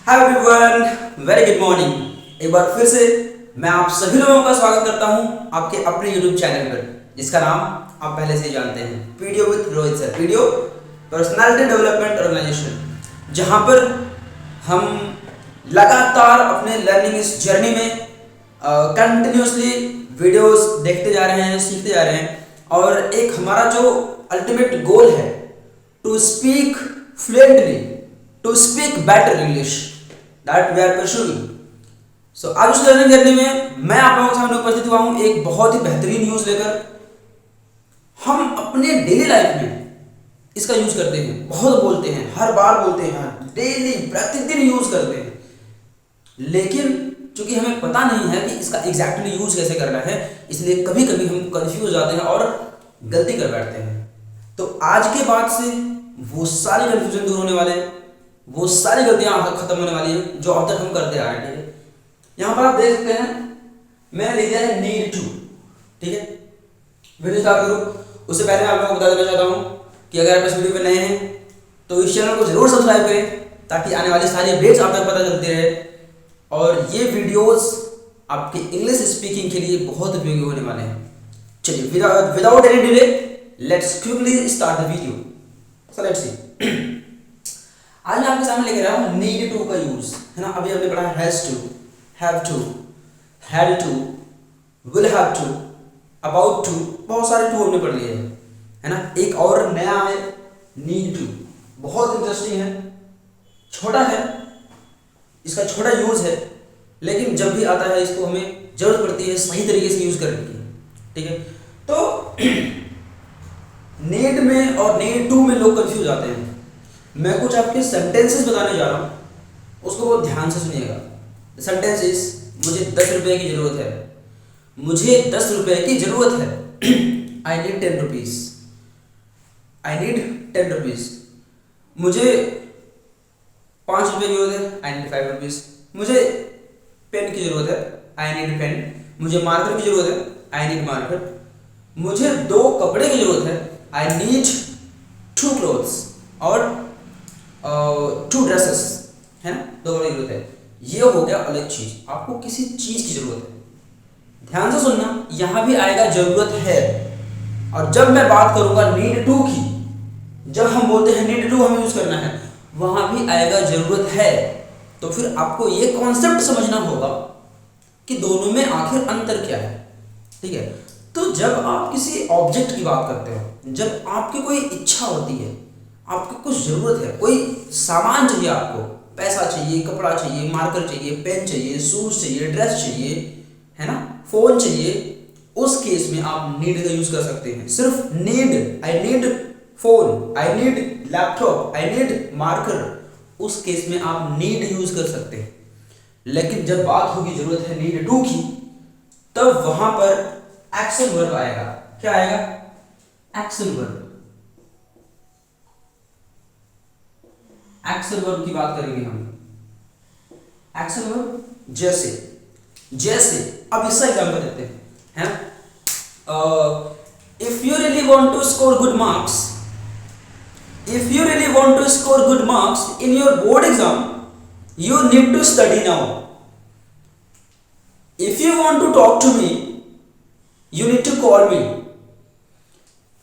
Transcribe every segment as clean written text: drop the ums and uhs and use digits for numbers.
Hi everyone, very good morning. एक बार फिर से मैं आप सभी लोगों का स्वागत करता हूं आपके अपने यूट्यूब चैनल पर, जिसका नाम आप पहले से ही जानते हैं, PDO with Rohit sir. PDO personality development organisation, जहां पर हम लगातार अपने लर्निंग इस जर्नी में कंटिन्यूसली वीडियोस देखते जा रहे हैं, सीखते जा रहे हैं। और एक हमारा जो अल्टीमेट गोल है, to speak fluently, to speak better English, that we are pursuing. So आज उस लर्निंग जर्नी में मैं आप लोगों के सामने उपस्थित हुआ हूं एक बहुत ही बेहतरीन न्यूज लेकर। हम अपने डेली लाइफ में इसका यूज करते हैं, बहुत बोलते हैं, हर बार बोलते हैं, डेली प्रतिदिन यूज करते हैं, लेकिन चूंकि हमें पता नहीं है कि इसका एग्जैक्टली यूज कैसे करना है, इसलिए कभी कभी हम कंफ्यूज हो जाते हैं और गलती कर बैठते हैं। तो आज के बाद से वो सारी कंफ्यूजन दूर होने वाले हैं, वो सारी गलतियां खत्म होने वाली हैं जो अब तक हम करते आ रहे हैं। यहां पर आप देख सकते हैं, मैंने लिख दिया है नीड टू। ठीक है, वीडियो स्टार्ट करूं उससे पहले मैं आप लोगों को बता देना चाहता हूं कि अगर आप इस वीडियो पर नए हैं तो इस चैनल को जरूर सब्सक्राइब करें, ताकि आने वाली सारी अपडेट्स आप तक पता चलती रहे। और ये वीडियोस आपके इंग्लिश स्पीकिंग के लिए बहुत उपयोगी होने वाले हैं। चलिए without any delay let's quickly start the video. So let's see, आज मैं आपके सामने लेके रहा हूं नीड टू का यूज, है ना। अभी हमने पढ़ा has to, have to, had to, will have to, about to, बहुत सारे टू हमने पढ़ लिए हैं, है ना। एक और नया है नीड टू, बहुत इंटरेस्टिंग है, छोटा है, इसका छोटा यूज है, लेकिन जब भी आता है इसको हमें जरूरत पड़ती है सही तरीके से यूज करने की। ठीक है, तो नीड में और नीड टू में लोग कंफ्यूज आते हैं। मैं कुछ आपके सेंटेंसेस बताने जा रहा हूं, उसको बहुत ध्यान से सुनिएगा। सेंटेंस इज, मुझे 10 रुपए की जरूरत है, मुझे 10 रुपए की जरूरत है। I need 10 rupees, I need 10 rupees. मुझे 5 रुपए की जरूरत है, आई नीड 5 रुपीज। मुझे पेन की जरूरत है, आई नीड पेन। मुझे मार्कर की जरूरत है, आई नीड मार्कर। मुझे 2 कपड़े की जरूरत है, आई नीड 2 क्लोथ्स और 2 ड्रेसेस, है ना, 2 कपड़े की जरूरत है। ये हो गया अलग चीज, आपको किसी चीज की जरूरत है। ध्यान से सुनना, यहां भी आएगा जरूरत है। और जब मैं बात करूंगा नीड टू की, जब हम बोलते हैं नीड टू हमें यूज करना है, वहां भी आएगा जरूरत है। तो फिर आपको ये कॉन्सेप्ट समझना होगा कि दोनों में आखिर अंतर क्या है। ठीक है, तो जब आप किसी ऑब्जेक्ट की बात करते हो, जब आपकी कोई इच्छा होती है, आपको कुछ जरूरत है, कोई सामान चाहिए, आपको पैसा चाहिए, कपड़ा चाहिए, मार्कर चाहिए, पेन चाहिए, शूज चाहिए, ड्रेस चाहिए, है ना, फोन चाहिए, उस केस में आप नीड का यूज कर सकते हैं। सिर्फ need, I need phone, I need laptop, I need marker, उस केस में आप नीड यूज कर सकते हैं। लेकिन जब बात होगी जरूरत है नीड टू की, तब वहां पर एक्शन वर्ब आएगा। क्या आएगा? Action verb. एक्शन वर्ब की बात करेंगे हम। एक्शन वर्ब जैसे, जैसे अब इसका एग्जांपल देते हैं, है ना। If you really want to score good marks, if you really want to score good marks in your board exam, you need to study now. If you want to talk to me, you need to call me.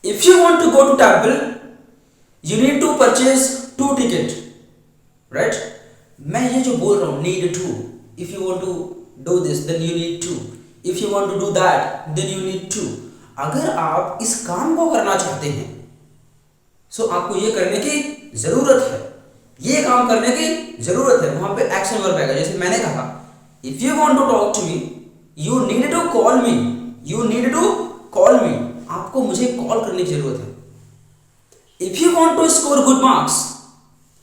If you want to go to temple, you need to purchase 2 ticket, right? मैं ये जो बोल रहा हूँ need to, if you want to do this then you need to, if you want to do that then you need to। अगर आप इस काम को करना चाहते हैं, सो आपको ये करने की जरूरत है, ये काम करने की जरूरत है, वहां पे एक्शन वर्ब आएगा। जैसे मैंने कहा, if you want to talk to me, you need to call me, you need to call me, आपको मुझे कॉल करने की जरूरत है। If you want to score good marks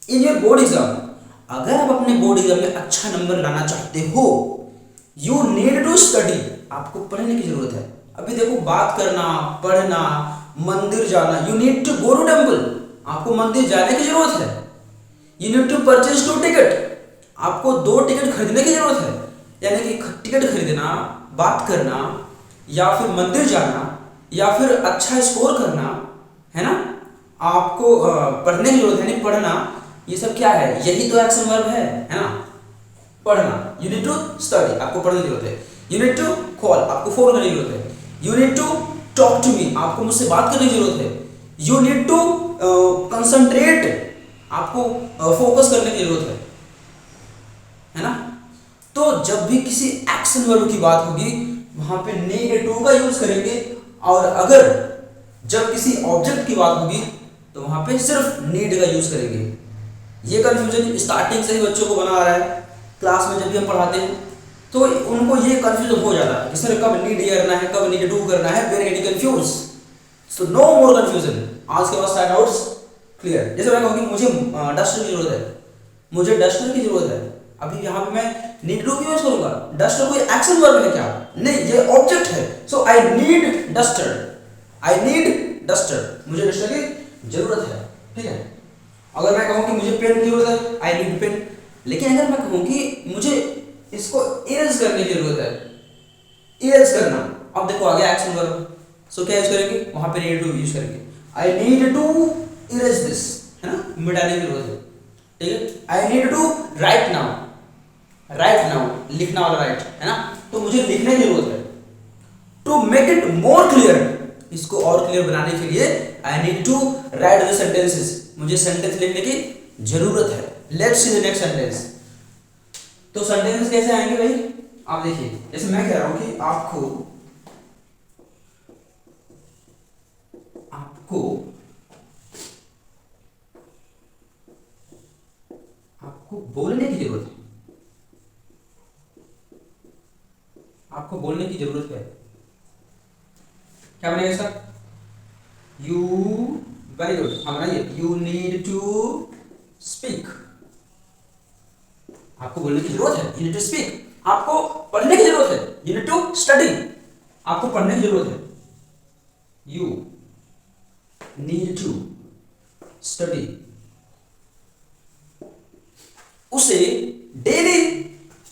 in your board exam, अगर आप अपने बोर्ड एग्जाम में अच्छा नंबर लाना चाहते हो, यू नीड टू स्टडी, आपको पढ़ने की जरूरत है। अभी देखो, बात करना, पढ़ना, मंदिर जाना, you need to go to temple, आपको मंदिर जाने की जरूरत है। You need to purchase 2 ticket, आपको 2 टिकट खरीदने की जरूरत है। यानी कि टिकट खरीदना, बात करना, या फिर मंदिर जाना, या फिर अच्छा स्कोर करना, है ना, आपको पढ़ने की जरूरत है, यानी पढ़ना, ये सब क्या है, यही तो एक्शन वर्ब है ना। पढ़ना, यू नीड टू स्टडी, आपको पढ़ने की जरूरत है। यू नीड टू कॉल, आपको फोन करने की जरूरत है। You need to talk to me, आपको मुझसे बात करने की जरूरत है। यू नीड टू कंसंट्रेट, आपको फोकस करने की जरूरत है ना। तो जब भी किसी एक्शन वर्ब की बात होगी वहां पे नीड टू का यूज करेंगे, और अगर जब किसी ऑब्जेक्ट की बात होगी तो वहां पे सिर्फ नीड का यूज करेंगे। ये कंफ्यूजन स्टार्टिंग से ही बच्चों को बना आ रहा है। क्लास में जब भी हम पढ़ाते हैं तो उनको ये कंफ्यूजन हो जाता है कि सर कब नीड ये करना है, कब नीड टू करना है, very getting confuse. So no more confusion, आज के बाद सारे डाउट्स क्लियर। जैसे मैं कहूँ कि मुझे डस्टर की जरूरत है, मुझे डस्टर की जरूरत है, अभी यहाँ पे मैं नीड टू यूज करूंगा। डस्टर कोई एक्शन वर्ब है क्या? नहीं, ये ऑब्जेक्ट है। So I need duster, I need duster, मुझे डस्टर की जरूरत है। ठीक है, अगर मैं कहूँ कि मुझे पेन की जरूरत है, आई नीड पेन। लेकिन अगर मैं कहूँ कि मुझे इसको इरेज करने की जरूरत है, इरेज करना, अब देखो आगे एक्शन वर्ब, सो क्या यूज करेंगे, वहां पे नीड टू यूज करेंगे। I need to erase this, है ना, मिटाने की जरूरत है। ठीक है, I need to write now, write now लिखना वाला राइट, है ना, तो मुझे लिखने की जरूरत है। To make it more clear, इसको और क्लियर बनाने के लिए I need to write the sentences, मुझे सेंटेंस लिखने की जरूरत है। Let's see the next sentence. तो सेंटेंस कैसे आएंगे भाई, आप देखिए, जैसे मैं कह रहा हूं कि आपको आपको आपको बोलने की जरूरत है, आपको बोलने की जरूरत है। क्या बनेगा इसका, यू, वेरी गुड, हम बनाइए, यू नीड टू स्पीक, आपको बोलने की जरूरत है, यू नीड टू स्पीक। आपको पढ़ने की जरूरत है, यू नीड टू स्टडी, आपको पढ़ने की जरूरत है। You need to study. उसे डेली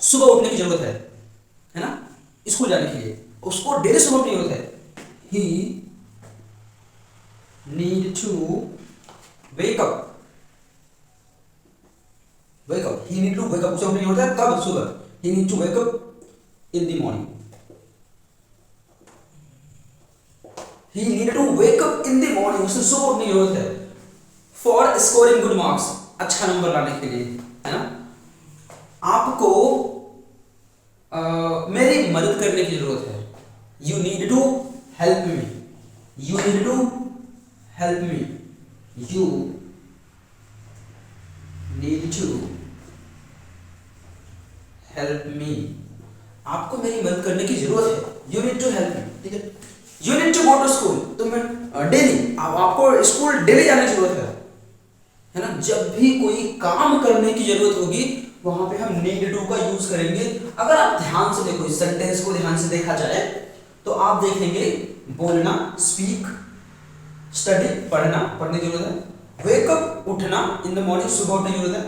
सुबह उठने की जरूरत है ना, स्कूल जाने के लिए उसको डेली सुबह उठने की जरूरत है। He need to wake up, wake up, he need to wake up, उसे उठने की जरूरत है कब, सुबह। He need to wake up in the morning, he need to wake up in the morning, उसे सुबह उठने की जरूरत है। फॉर स्कोरिंग गुड मार्क्स, अच्छा नंबर लाने के लिए, है ना। आपको मेरी मदद करने की जरूरत है, you need to help me, you need to help me, you need to help me, आपको मेरी मदद करने की जरूरत है, you need to help me. ठीक है, you need to go to school, तो मैं डेली, आपको स्कूल डेली जाने की जरूरत है ना। जब भी कोई काम करने की जरूरत होगी वहां पे हम नीड टू का यूज करेंगे। अगर आप ध्यान से देखो, इस सेंटेंस को ध्यान से देखा जाए तो आप देखेंगे बोलना, स्पीक, स्टडी पढ़ना, पढ़ने की जरूरत है, वेक अप उठना, इन द मॉर्निंग सुबह उठने की जरूरत है,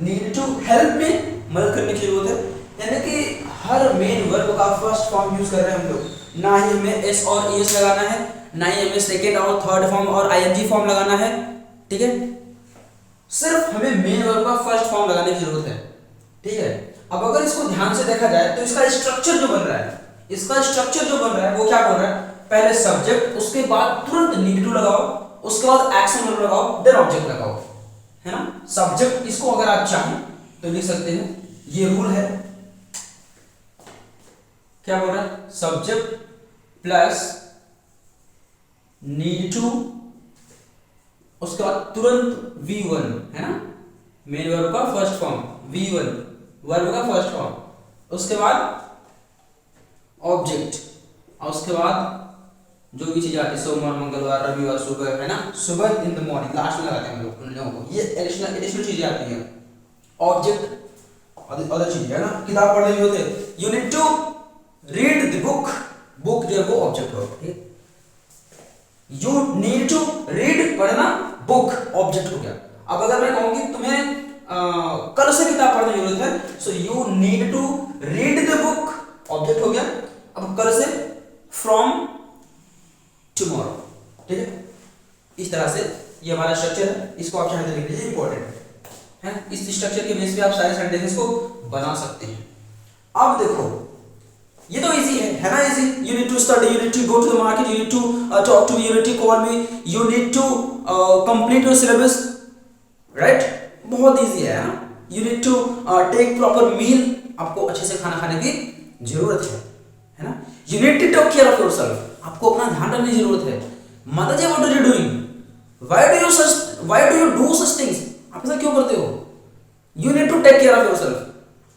नीड टू हेल्प में मदद करने की जरूरत है। यानी कि हर मेन वर्ब का फर्स्ट फॉर्म यूज कर रहे हैं हम लोग, ना ही हमें एस और एस लगाना है, ना ही हमें सेकेंड और थर्ड फॉर्म और आईएनजी फॉर्म लगाना है। ठीक है, सिर्फ हमें मेन वर्ब का फर्स्ट फॉर्म लगाने की जरूरत है। ठीक है, अब अगर इसको ध्यान से देखा जाए तो इसका स्ट्रक्चर जो बन रहा है, इसका स्ट्रक्चर जो बन रहा है वो क्या बोल रहा है, पहले सब्जेक्ट, उसके बाद तुरंत नीड टू लगाओ, उसके बाद एक्शन वर्ब लगाओ, देन ऑब्जेक्ट लगाओ, है ना। सब्जेक्ट, इसको अगर आप चाहें तो लिख सकते हैं, ये रूल है। क्या बोल रहा है, सब्जेक्ट प्लस नीड टू, उसके बाद तुरंत V1, है ना, मेन वर्ब का फर्स्ट फॉर्म V1, वर्ब का फर्स्ट फॉर्म, उसके बाद ऑब्जेक्ट, और उसके बाद जो भी चीज आती है, सोमवार, मंगलवार, रविवार, सुबह, है ना, सुबह इन द मॉर्निंग लास्ट में लगाते हैं हम लोग उन लोगों को, ये एडिशनल चीजें आती हैं। ऑब्जेक्ट अदर चीज है ना, किताब पढ़ने की जरूरत है, you need to read the book, book जो है वो ऑब्जेक्ट हो, ठीक है। यू नीड टू रीड पढ़ना, बुक ऑब्जेक्ट हो गया। अब अगर मैं कहूँ कि तुम्हें कल से किताब पढ़ने की जरूरत है, so you need to read the book, object हो गया। अब कल से फ्रॉम टुमारो, ठीक है। इस तरह से ये हमारा स्ट्रक्चर है, इसको आप चाहें तो लिख लीजिए, इंपॉर्टेंट है। इस स्ट्रक्चर के बेस पे आप सारे सेंटेंसेस को बना सकते हैं। अब देखो ये तो इजी है ना, easy. You need to study, you need to go to the market, you need to talk to me, you need to call me, you need to complete your syllabus, right. बहुत easy है ना। You need to take proper meal, आपको अच्छे से खाना खाने की जरूरत है ना। You need to take care of yourself, आपको अपना ध्यान रखने की जरूरत है। माता जी, what are you doing, why do you do such things, आप ऐसा क्यों करते हो। You need to take care of yourself,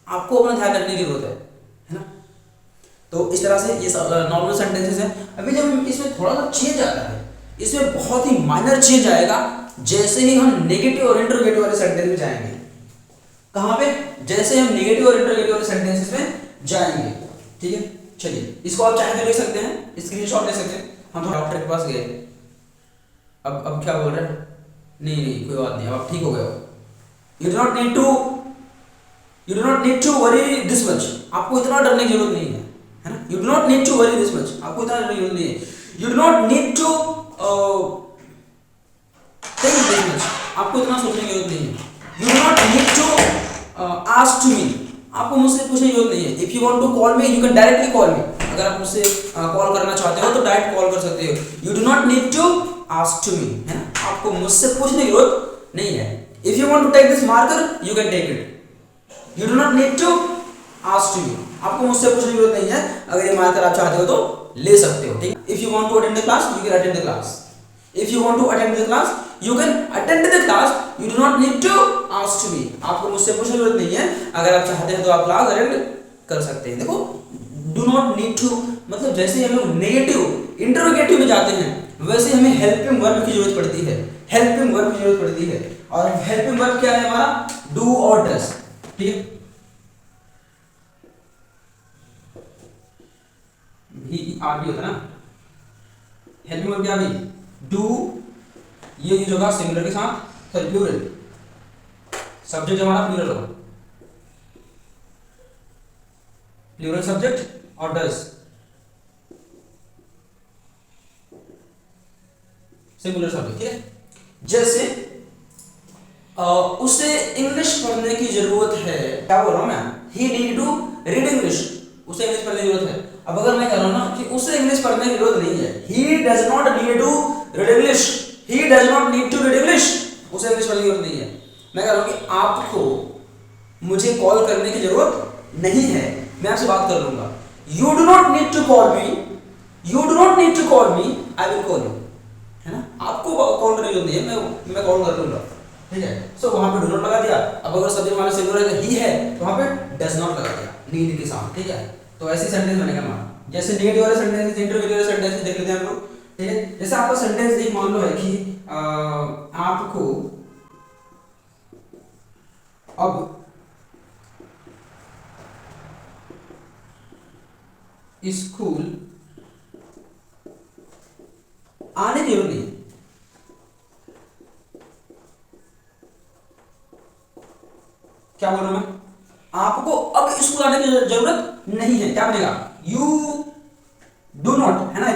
आपको अपना ध्यान रखने की जरूरत है ना। तो इस तरह से ये नॉर्मल सेंटेंसेस हैं। अभी जब इसमें थोड़ा सा चेंज आता है, इसमें बहुत ही माइनर चेंज आएगा जैसे ही हम नेगेटिव और इंटरोगेटिव वाले सेंटेंस में जाएंगे। कहां पे, जैसे हम नेगेटिव और इंटरोगेटिव वाले सेंटेंसेस में जाएंगे, ठीक है। चलिए इसको आप चाहे तो लिख सकते हैं, स्क्रीनशॉट ले सकते हैं। हम तो डॉक्टर के पास गए, अब क्या बोल रहे हैं, नहीं कोई बात नहीं, अब आप ठीक हो गए हो। You do not need to worry this much, आपको इतना डरने की जरूरत नहीं है ना। You do not need to worry this much, आपको इतना डरने की जरूरत नहीं है। You do not need to think this much, आपको इतना सोचने की जरूरत नहीं है। You do not need to ask to me, आपको मुझसे पूछने की जरूरत नहीं है। If you want to call me, you can directly call मी, अगर आप मुझसे कॉल करना चाहते हो तो डायरेक्ट कॉल कर सकते हो। You do not need to ask to me, है ना, आपको मुझसे पूछने की जरूरत नहीं है। If you want to take this marker, you can take it, you do not need to ask to me, आपको मुझसे पूछने की जरूरत नहीं है। अगर ये मार्कर आप चाहते हो तो ले सकते हो, ठीक है। If you want to attend the class, you can attend the class, if you want to attend the class, you can attend the class, you do not need to ask to me, आपको मुझसे पूछने की जरूरत नहीं है। अगर आप चाहते हैं तो आप क्लास अटेंड कर सकते हैं। देखो डू नॉट नीड टू मतलब जैसे हम लोग नेगेटिव इंटरोगेटिव में जाते हैं, वैसे हमें हेल्पिंग वर्ब की जरूरत पड़ती है, हेल्पिंग वर्ब की जरूरत पड़ती है। और हेल्पिंग वर्ब क्या है हमारा, डू और डज, ठीक है। आर भी होता है ना, हेल्पिंग वर्ब क्या भी, डू, ये यूज होगा सिंगुलर के साथ, सॉरी प्लूरल, सब्जेक्ट हमारा प्लूरल होगा, प्लूरल सब्जेक्ट और डज सिंगुलर सब्जेक्ट, ठीक है। जैसे उसे इंग्लिश पढ़ने की जरूरत है, क्या बोल रहा हूं मैं, ही नीड टू रीड इंग्लिश, उसे इंग्लिश पढ़ने की जरूरत है। अब अगर मैं कह रहा हूं ना कि उसे इंग्लिश पढ़ने की जरूरत नहीं है, he does not need to read English, he does not need to read English, उसे इंग्लिश पढ़ने की जरूरत नहीं है। मैं कह रहा हूं कि आपको मुझे कॉल करने की जरूरत नहीं है, मैं आपसे बात कर लूंगा। You do not need to call me, you do not need to call me, I will call you, है ना, आपको कॉल करने की जरूरत नहीं है, मैं कॉल कर लूंगा, ठीक है। सो वहां पे डू नॉट लगा दिया। अब अगर सब्जेक्ट हमारा सिंगुलर है, ही है, तो वहां पे डज नॉट लगा दिया नीड के साथ, ठीक है। तो ऐसे सेंटेंस बनेगा हमारा। जैसे नेगेटिव वाले सेंटेंस, इंटरोगेटिव वाले सेंटेंस देख लेते हैं हम लोग, ठीक है। जैसे आपका सेंटेंस एक मान लो है कि आपको अब स्कूल आने की जरूरत नहीं, क्या बोल रहा हूं मैं, आपको अब स्कूल आने की जरूरत नहीं है, क्या बनेगा, यू डू नॉट, है ना,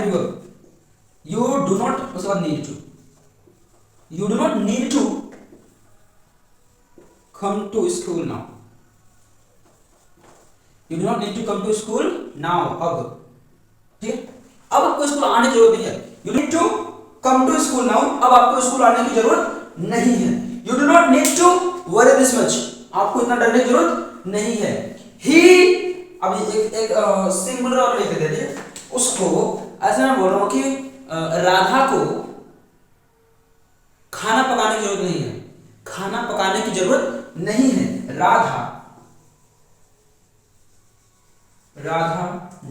यू डू नॉट, उसके बाद need to, you do not need to come to school now, you do not need to come to school now, अब, ठीक है। अब आपको स्कूल आने की जरूरत नहीं है, you need to come to school now, अब आपको स्कूल आने की जरूरत नहीं है। You do not need to worry this much, आपको इतना डरने की जरूरत नहीं है। ही, अभी एक सिंगुलर और लिख देते हैं उसको, ऐसे मैं बोल रहा हूं कि राधा को खाना पकाने की जरूरत नहीं है, खाना पकाने की जरूरत नहीं है। राधा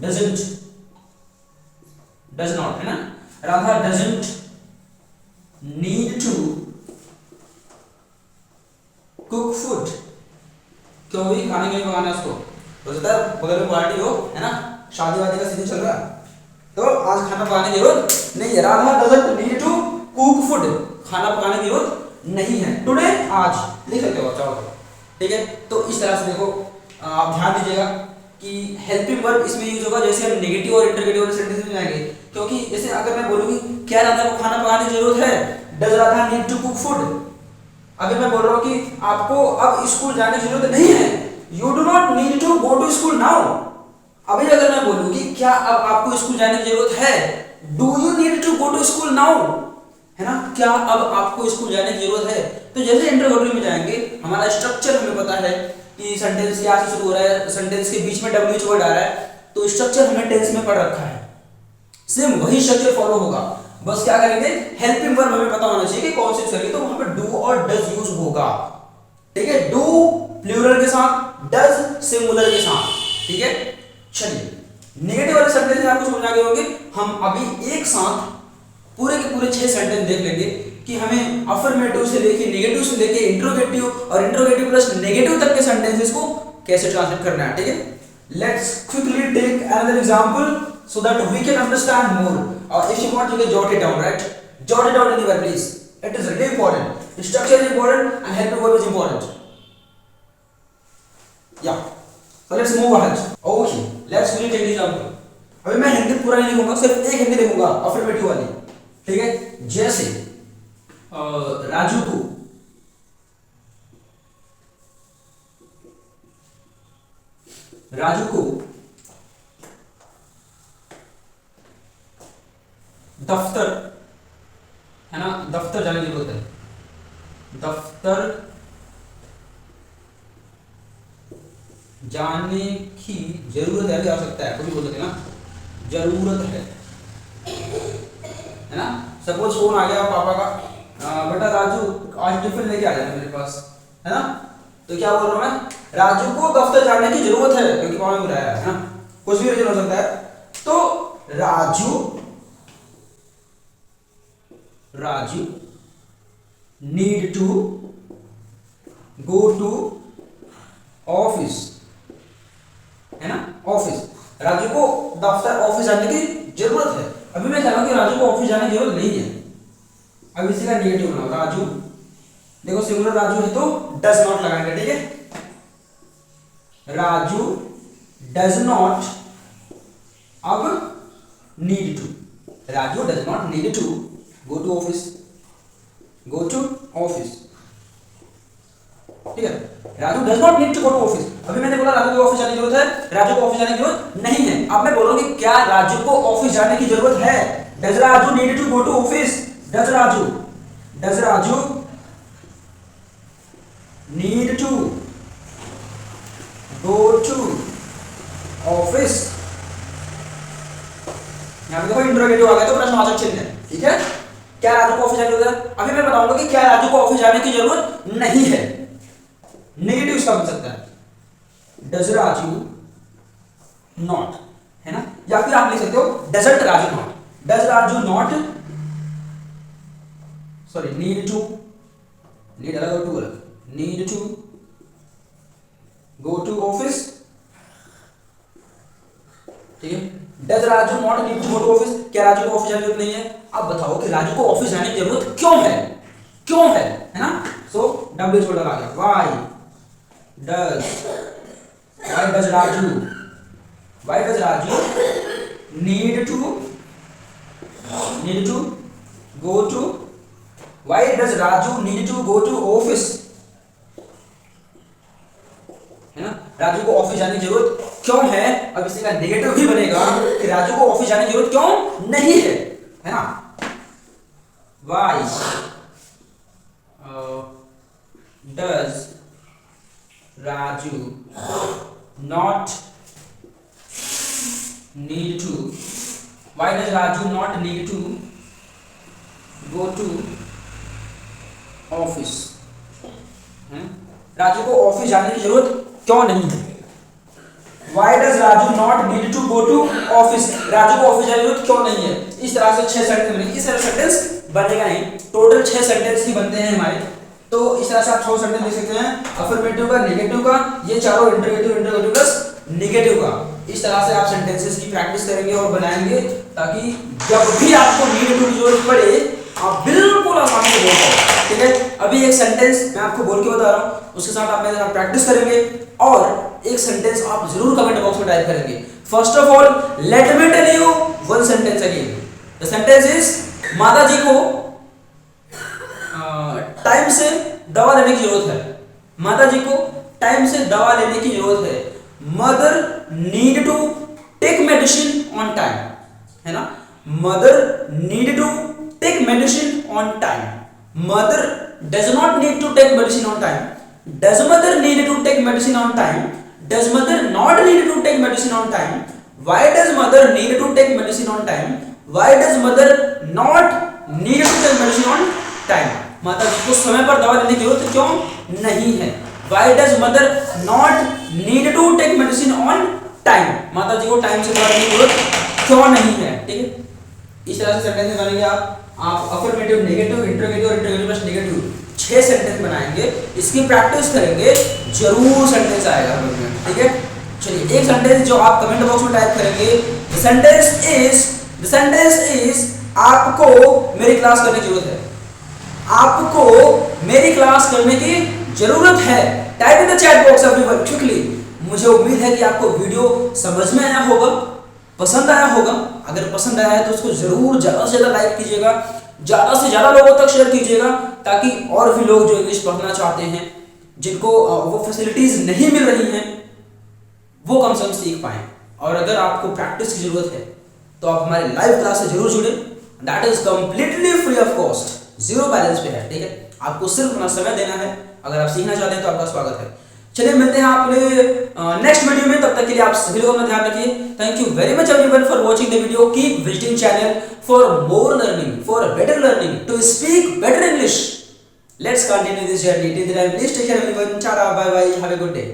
डजंट, डज नॉट, है ना, Radha doesn't need to cook food, क्यों भी खाने के लिए पकाना है उसको, हो सकता है बगल में पार्टी हो, है ना, शादी वादी का सीजन चल रहा है, तो आज खाना पकाने की जरूरत नहीं है। Radha doesn't need to cook food, खाना पकाने की जरूरत नहीं है। टुडे, आज लिख सकते हो, चाहो तो, ठीक है। तो इस तरह से देखो, आप ध्यान दीजिएगा कि हेल्पिंग वर्ब इसमें यूज होगा जैसे हम नेगेटिव और इंटरोगेटिव वाले सेंटेंस में जाएंगे। क्योंकि जैसे अगर मैं बोलूंगी क्या राधा को खाना पकाने की जरूरत है, does Radha need to cook food, अभी मैं बोल रहा हूँ कि आपको अब स्कूल जाने की जरूरत नहीं है, you do not need to go to school now. अभी अगर मैं बोलूँ कि क्या अब आपको स्कूल जाने की जरूरत है, do you need to go to school now, है ना, क्या अब आपको स्कूल जाने की जरूरत है। तो जैसे इंटरोगेटिव में जाएंगे, हमारा स्ट्रक्चर हमें पता है कि सेंटेंस क्या से शुरू हो रहा है, सेंटेंस के बीच में डब्ल्यूएच वर्ड आ रहा है, तो स्ट्रक्चर हमने टेंस में पढ़ रखा है, सेम वही स्ट्रक्चर फॉलो होगा। बस क्या करेंगे, हेल्पिंग वर्ब हमें पता होना चाहिए कि कौन से करेंगे, तो वहां पे डू और डज यूज होगा, ठीक है, डू प्लूरल के साथ, डज सिंगुलर के साथ, ठीक है। चलिए नेगेटिव वाले सेंटेंस आपको समझ आ गए होंगे। हम अभी एक साथ पूरे के पूरे 6 सेंटेंस देख लेंगे कि हमें अफर्मेटिव से लेके नेगेटिव से लेके इंट्रोगेटिव और इंट्रोगेटिव प्लस नेगेटिव तक के सेंटेंसेस को कैसे ट्रांसलेट करना है, ठीक है। Let's quickly take another example so that we can understand more, or if you want you can jot it down, right? Jot it down anywhere please, it is really important, structure is important and helping verb is important, yeah. So let's move ahead. Okay, let's quickly take the example. अभी मैं हिंदी पूरा नहीं लिखूंगा, सिर्फ एक हिंदी लिखूंगा affirmative वाली, ठीक है। जैसे राजू को दफ्तर, है ना, दफ्तर जाने की जरूरत है, दफ्तर जाने की जरूरत है, आ सकता है, कुछ भी बोल सकते हैं ना, जरूरत है ना। सपोज फोन आ गया पापा का, बेटा राजू आज टिफिन लेके आ जाना मेरे पास, है ना, तो क्या बोल रहा हूं मैं, राजू को दफ्तर जाने की जरूरत है, क्योंकि पापा ने बुलाया है ना, कुछ भी रीजन हो सकता है। तो Raju need to go to office, है ना, ऑफिस, राजू को दफ्तर ऑफिस जाने की जरूरत है। अभी मैं कह रहा हूं कि राजू को ऑफिस जाने की जरूरत नहीं है, अब इसी का नेगेटिव बनाओ, राजू, देखो सिंगुलर राजू है तो डज नॉट लगाएंगे, ठीक है। राजू डज नॉट, अब need to, Raju does not need to go to office, go to office, ठीक है। Raju does not need to go to office, अभी मैंने बोला राजू को ऑफिस जाने की जरूरत है, राजू को ऑफिस जाने की जरूरत नहीं है। अब मैं बोल रहा हूं कि क्या राजू को ऑफिस जाने की जरूरत है, does Raju need to go to office, does Raju need to go to office, यहां पे देखो इंट्रोगेटिव आ गया तो प्रश्नवाचक चिन्ह है, ठीक है। क्या राजू को ऑफिस जाने की जरूरत है, अभी मैं बताऊंगा कि क्या राजू को ऑफिस जाने की जरूरत नहीं है, नेगेटिव इसका बन सकता है, डज राजू नॉट, है ना, या फिर आप लिख सकते हो doesn't Raju not, does Raju not, sorry need to, need अलग और टू अलग, need to go to office, ठीक है। Does Raju not need to go to office, क्या राजू को ऑफिस जाने की जरूरत नहीं है। अब बताओ कि राजू को ऑफिस जाने की जरूरत क्यों है, है ना। सो डब्ल्यू छोटा आ गया, why does Raju need to go to, why does Raju need to go to office, है ना, राजू को ऑफिस जाने की जरूरत क्यों है। अब इसी का नेगेटिव भी बनेगा कि राजू को ऑफिस जाने की जरूरत क्यों नहीं है ना। Why does Raju not need to, why does Raju not need to go to office, Raju को ऑफिस जाने की जरूरत क्यों नहीं है। Why does Raju not need to go to office, Raju को ऑफिस जाने की जरूरत क्यों नहीं है। इस तरह से 6 सेंटेंस बनेंगे, इस तरह सेंटेंस बनेगा नहीं, टोटल 6 सेंटेंस ही बनते हैं हमारे। तो इस तरह से आप 6 सेंटेंस लिख सकते हैं, अफर्मेटिव का, नेगेटिव का, ये चारों इंट्रोगेटिव प्लस नेगेटिव का। इस तरह से आप सेंटेंसेस की प्रैक्टिस करेंगे और बनाएंगे, ताकि जब भी आपको नीड टू की जरूरत पड़े आप बिल्कुल आसानी से बोल पाओ, ठीक है। अभी एक सेंटेंस मैं आपको बोल के बता रहा हूँ, उसके साथ आप मेरे साथ प्रैक्टिस करेंगे और एक सेंटेंस आप जरूर कमेंट बॉक्स में टाइप करेंगे। First of all let me tell you one sentence again. The sentence is, माता जी को टाइम से दवा लेने की जरूरत है, माता जी को टाइम से दवा लेने की जरूरत है। Mother need to take medicine on time, है ना। Mother need to take medicine on time. Mother does not need to take medicine on time. Does mother need to take medicine on time? Does mother not need to take medicine on time? Why does mother need to take medicine on time? Why does mother not need to take medicine on time? माता जी को समय पर दवा लेने की जरूरत क्यों नहीं है? Why does mother not need to take medicine on time? माता जी को टाइम से दवा लेने की जरूरत क्यों नहीं है? ठीक है, इस तरह से सेंटेंस बनाएंगे आप अफर्मेटिव, नेगेटिव, इंटरोगेटिव और इंटरोगेटिव प्लस नेगेटिव 6 सेंटेंस बनाएंगे। इसकी प्रैक्टिस करेंगे, जरूर सेंटेंस आएगा समझ में। ठीक है, चलिए एक सेंटेंस जो आप कमेंट बॉक्स में टाइप करेंगे, द सेंटेंस इज आपको मेरी क्लास करने की जरूरत है। आपको मेरी क्लास करने की जरूरत है। Type in the chat box everyone quickly. मुझे उम्मीद है कि आपको वीडियो समझ में आया होगा, पसंद आया होगा। अगर पसंद आया है तो उसको जरूर ज्यादा से ज्यादा लाइक कीजिएगा, ज्यादा से ज्यादा लोगों तक शेयर कीजिएगा, ताकि और भी लोग जो इंग्लिश पढ़ना चाहते हैं, जिनको वो फैसिलिटीज नहीं मिल रही हैं, वो कम से कम सीख पाएं। और अगर आपको प्रैक्टिस की जरूरत है तो आप हमारे लाइव क्लास से जरूर जुड़े। That is completely free of cost, 0 balance पे है। ठीक है, आपको सिर्फ अपना समय देना है। अगर आप सीखना चाहते हैं तो आपका स्वागत है। चलिए मिलते हैं आपने नेक्स्ट वीडियो में, तब तक के लिए आप सभी लोग अपना ध्यान रखिए। Thank you very much everyone for watching the video. Keep visiting channel for more learning, for better learning, to speak better English. Let's continue this journey. Till then please take care everyone. Tata, bye bye, have a good day.